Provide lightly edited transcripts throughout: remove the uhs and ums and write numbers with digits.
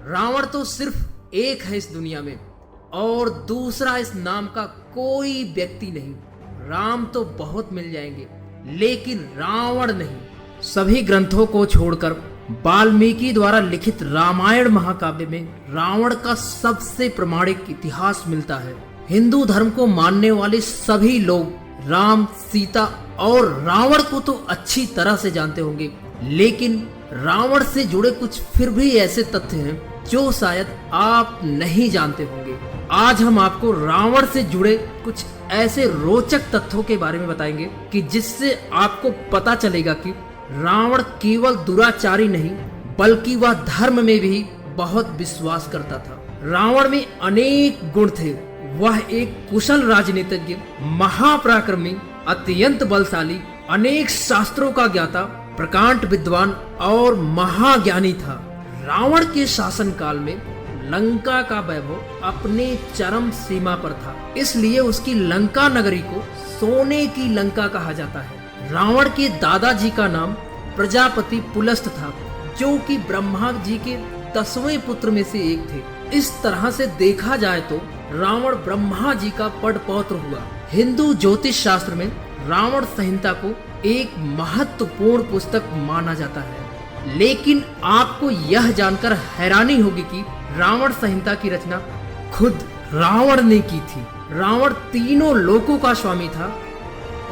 रावण तो सिर्फ एक है इस दुनिया में और दूसरा इस नाम का कोई व्यक्ति नहीं। राम तो बहुत मिल जाएंगे लेकिन रावण नहीं। सभी ग्रंथों को छोड़कर वाल्मीकि द्वारा लिखित रामायण महाकाव्य में रावण का सबसे प्रमाणिक इतिहास मिलता है। हिंदू धर्म को मानने वाले सभी लोग राम, सीता और रावण को तो अच्छी तरह से जानते होंगे, लेकिन रावण से जुड़े कुछ फिर भी ऐसे तथ्य हैं जो शायद आप नहीं जानते होंगे। आज हम आपको रावण से जुड़े कुछ ऐसे रोचक तथ्यों के बारे में बताएंगे कि जिससे आपको पता चलेगा कि रावण केवल दुराचारी नहीं बल्कि वह धर्म में भी बहुत विश्वास करता था। रावण में अनेक गुण थे। वह एक कुशल राजनीतिज्ञ, महापराक्रमी, अत्यंत बलशाली, अनेक शास्त्रों का ज्ञाता, प्रकांड विद्वान और महाज्ञानी था। रावण के शासन काल में लंका का वैभव अपने चरम सीमा पर था, इसलिए उसकी लंका नगरी को सोने की लंका कहा जाता है। रावण के दादाजी का नाम प्रजापति पुलस्त था, जो कि ब्रह्मा जी के 10वें पुत्र में से एक थे। इस तरह से देखा जाए तो रावण ब्रह्मा जी का पड़पौत्र हुआ। हिंदू ज्योतिष शास्त्र में रावण संहिता को एक महत्वपूर्ण पुस्तक माना जाता है, लेकिन आपको यह जानकर हैरानी होगी कि रावण संहिता की रचना खुद रावण ने की थी। रावण तीनों लोकों का स्वामी था।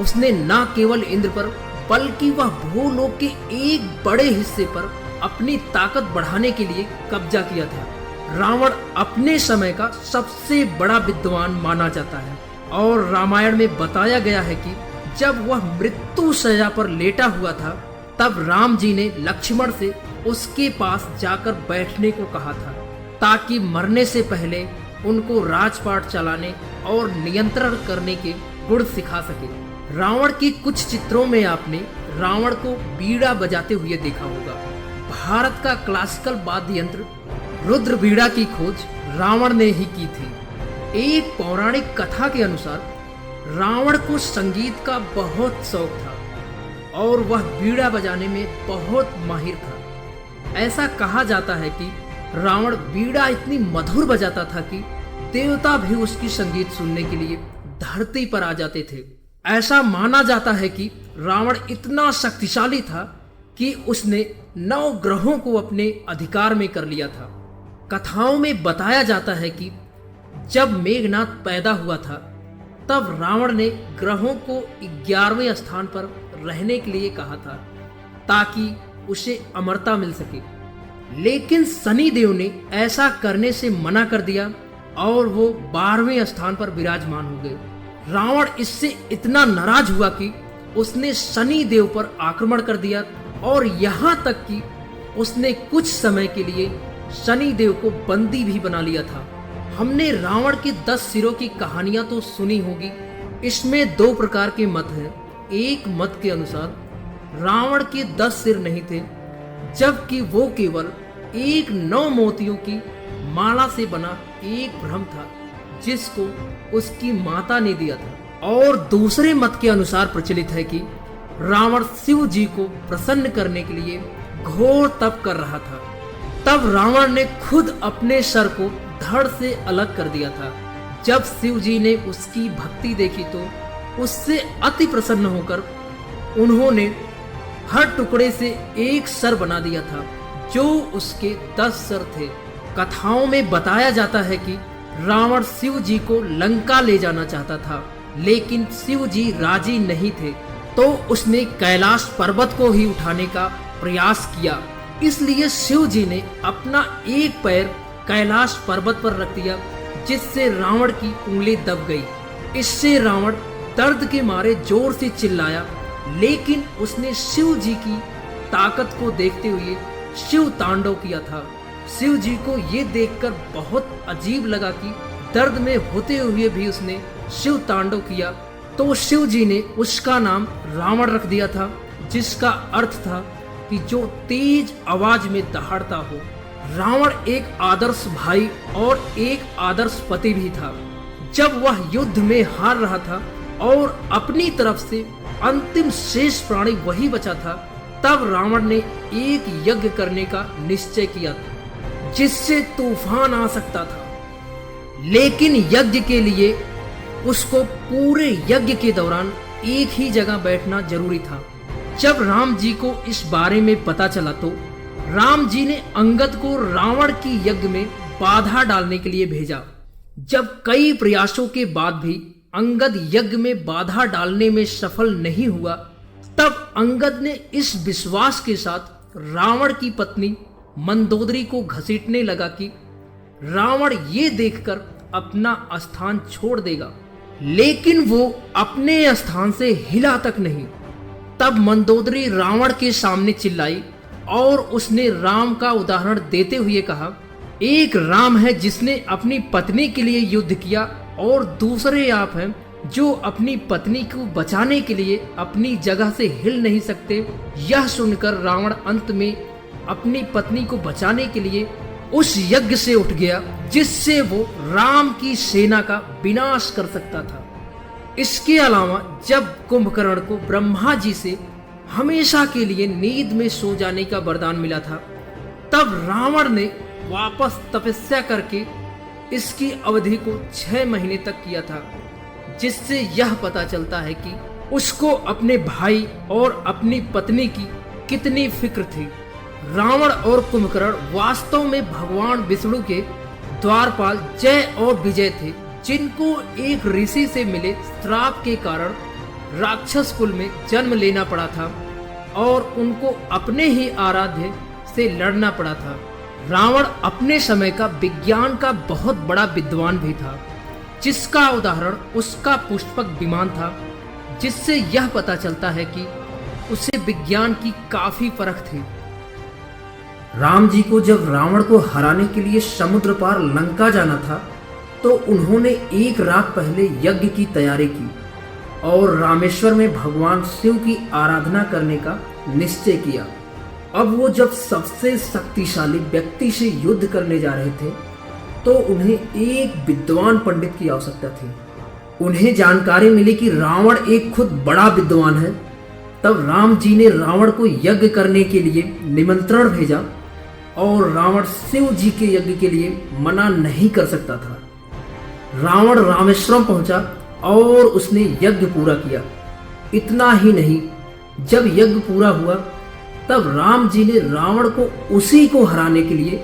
उसने न केवल इंद्र पर बल्कि वह भूलोक के एक बड़े हिस्से पर अपनी ताकत बढ़ाने के लिए कब्जा किया था। रावण अपने समय का सबसे बड़ा विद्वान माना जाता है और रामायण में बताया गया है कि जब वह मृत्यु शैया पर लेटा हुआ था तब राम जी ने लक्ष्मण से उसके पास जाकर बैठने को कहा था, ताकि मरने से पहले उनको राजपाट चलाने और नियंत्रण करने के गुण सिखा सके। रावण के कुछ चित्रों में आपने रावण को बीड़ा बजाते हुए देखा होगा। भारत का क्लासिकल वाद्य यंत्र रुद्र बीड़ा की खोज रावण ने ही की थी। एक पौराणिक कथा के अनुसार रावण को संगीत का बहुत शौक था और वह बीड़ा बजाने में बहुत माहिर था। ऐसा कहा जाता है कि रावण बीड़ा इतनी मधुर बजाता था कि देवता भी उसकी संगीत सुनने के लिए धरती पर आ जाते थे। ऐसा माना जाता है कि रावण इतना शक्तिशाली था कि उसने 9 ग्रहों को अपने अधिकार में कर लिया था। कथाओं में बताया जाता है कि जब मेघनाथ पैदा हुआ था तब रावण ने ग्रहों को 11वें स्थान पर रहने के लिए कहा था ताकि उसे अमरता मिल सके, लेकिन शनि देव ने ऐसा करने से मना कर दिया और वो 12वें स्थान पर विराजमान हो गए। रावण इससे इतना नाराज हुआ कि उसने शनि देव पर आक्रमण कर दिया और यहाँ तक कि उसने कुछ समय के लिए शनि देव को बंदी भी बना लिया था। हमने रावण के 10 सिरों की कहानियां तो सुनी होगी। इसमें 2 प्रकार के मत हैं। एक मत के अनुसार रावण के 10 सिर नहीं थे, जबकि वो केवल एक 9 मोतियों की माला से बना एक भ्रम था जिसको उसकी माता ने दिया था। और दूसरे मत के अनुसार प्रचलित है कि रावण शिव जी को प्रसन्न करने के लिए घोर तप कर रहा था। तब रावण ने खुद अपने सर को धड़ से अलग कर दिया था। जब शिव जी ने उसकी भक्ति देखी तो उससे अति प्रसन्न होकर उन्होंने हर टुकड़े से एक सर बना दिया था, जो उसके 10 सर थे। कथाओं में बताया जाता है कि रावण शिव जी को लंका ले जाना चाहता था, लेकिन शिव जी राजी नहीं थे, तो उसने कैलाश पर्वत को ही उठाने का प्रयास किया। इसलिए शिव जी ने अपना एक पैर कैलाश पर्वत पर रख दिया, जिससे रावण की उंगली दब गई। इससे रावण दर्द के मारे जोर से चिल्लाया, लेकिन उसने शिव जी की ताकत को देखते हुए शिव तांडव किया था। शिव जी को ये देखकर बहुत अजीब लगा कि दर्द में होते हुए भी उसने शिव तांडव किया, तो शिव जी ने उसका नाम रावण रख दिया था, जिसका अर्थ था कि जो तेज आवाज में दहाड़ता हो। रावण एक आदर्श भाई और एक आदर्श पति भी था। जब वह युद्ध में हार रहा था और अपनी तरफ से अंतिम शेष प्राणी वही बचा था, तब रावण ने एक यज्ञ करने का निश्चय किया, जिससे तूफान आ सकता था, लेकिन यज्ञ के लिए उसको पूरे यज्ञ के दौरान एक ही जगह बैठना जरूरी था। जब राम जी को इस बारे में पता चला तो राम जी ने अंगद को रावण की यज्ञ में बाधा डालने के लिए भेजा। जब कई प्रयासों के बाद भी अंगद यज्ञ में बाधा डालने में सफल नहीं हुआ, तब अंगद ने इस विश्वास के साथ रावण की पत्नी मंदोदरी को घसीटने लगा कि रावण ये देखकर अपना स्थान छोड़ देगा, लेकिन वो अपने स्थान से हिला तक नहीं। तब मंदोदरी रावण के सामने चिल्लाई और उसने राम का उदाहरण देते हुए कहा, एक राम है जिसने अपनी पत्नी के लिए युद्ध किया और दूसरे आप हैं जो अपनी पत्नी को बचाने के लिए अपनी जगह से हिल नहीं सकते। यह सुनकर रावण अंत में अपनी पत्नी को बचाने के लिए उस यज्ञ से उठ गया जिससे वो राम की सेना का विनाश कर सकता था। इसके अलावा जब कुंभकर्ण को ब्रह्मा जी से हमेशा के लिए नींद में सो जाने का वरदान मिला था, तब रावण ने वापस तपस्या करके इसकी अवधि को 6 महीने तक किया था, जिससे यह पता चलता है कि उसको अपने भाई और अपनी पत्नी की कितनी फिक्र थी। रावण और कुंभकर्ण वास्तव में भगवान विष्णु के द्वारपाल जय और विजय थे, जिनको एक ऋषि से मिले श्राप के कारण राक्षस कुल में जन्म लेना पड़ा था और उनको अपने ही आराध्य से लड़ना पड़ा था। रावण अपने समय का विज्ञान का बहुत बड़ा विद्वान भी था, जिसका उदाहरण उसका पुष्पक विमान था, जिससे यह पता चलता है कि उसे विज्ञान की काफी परख थी। राम जी को जब रावण को हराने के लिए समुद्र पार लंका जाना था, तो उन्होंने एक रात पहले यज्ञ की तैयारी की और रामेश्वर में भगवान शिव की आराधना करने का निश्चय किया। अब वो जब सबसे शक्तिशाली व्यक्ति से युद्ध करने जा रहे थे, तो उन्हें एक विद्वान पंडित की आवश्यकता थी। उन्हें जानकारी मिली कि रावण एक खुद बड़ा विद्वान है। तब राम जी ने रावण को यज्ञ करने के लिए निमंत्रण भेजा और रावण शिव जी के यज्ञ के लिए मना नहीं कर सकता था। रावण रामेश्वरम पहुंचा और उसने यज्ञ पूरा किया। इतना ही नहीं, जब यज्ञ पूरा हुआ तब राम जी ने रावण को उसी को हराने के लिए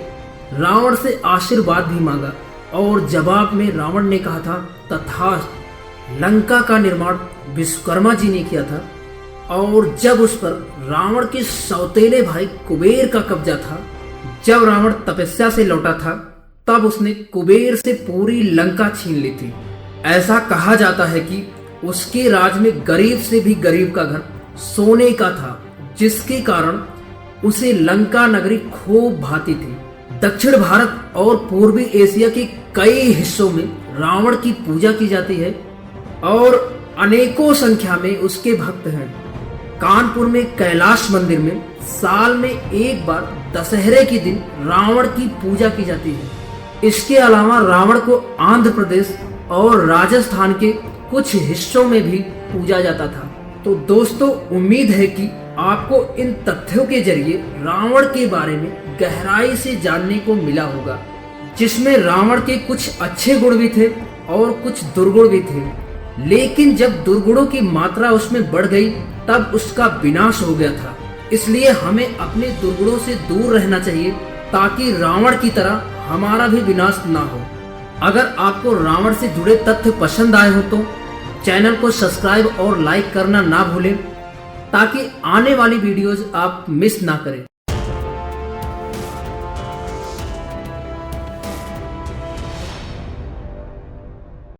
रावण से आशीर्वाद भी मांगा और जवाब में रावण ने कहा था, तथास्तु। लंका का निर्माण विश्वकर्मा जी ने किया था और जब उस पर रावण के सौतेले भाई कुबेर का कब्जा था, जब रावण तपस्या से लौटा था, तब उसने कुबेर से पूरी लंका छीन ली थी। ऐसा कहा जाता है कि उसके राज में गरीब से भी गरीब का घर सोने का था, जिसके कारण उसे लंका नगरी खूब भाती थी। दक्षिण भारत और पूर्वी एशिया के कई हिस्सों में रावण की पूजा की जाती है और अनेकों संख्या में उसके भक्त हैं। कानपुर में कैलाश मंदिर में साल में एक बार दशहरे के दिन रावण की पूजा की जाती है। इसके अलावा रावण को आंध्र प्रदेश और राजस्थान के कुछ हिस्सों में भी पूजा जाता था। तो दोस्तों, उम्मीद है कि आपको इन तथ्यों के जरिए रावण के बारे में गहराई से जानने को मिला होगा, जिसमें रावण के कुछ अच्छे गुण भी थे और कुछ दुर्गुण भी थे। लेकिन जब दुर्गुणों की मात्रा उसमें बढ़ गई, तब उसका विनाश हो गया था। इसलिए हमें अपने दुर्गुणों से दूर रहना चाहिए, ताकि रावण की तरह हमारा भी विनाश ना हो। अगर आपको रावण से जुड़े तथ्य पसंद आए हो तो चैनल को सब्सक्राइब और लाइक करना ना भूलें, ताकि आने वाली वीडियोज आप मिस ना करें।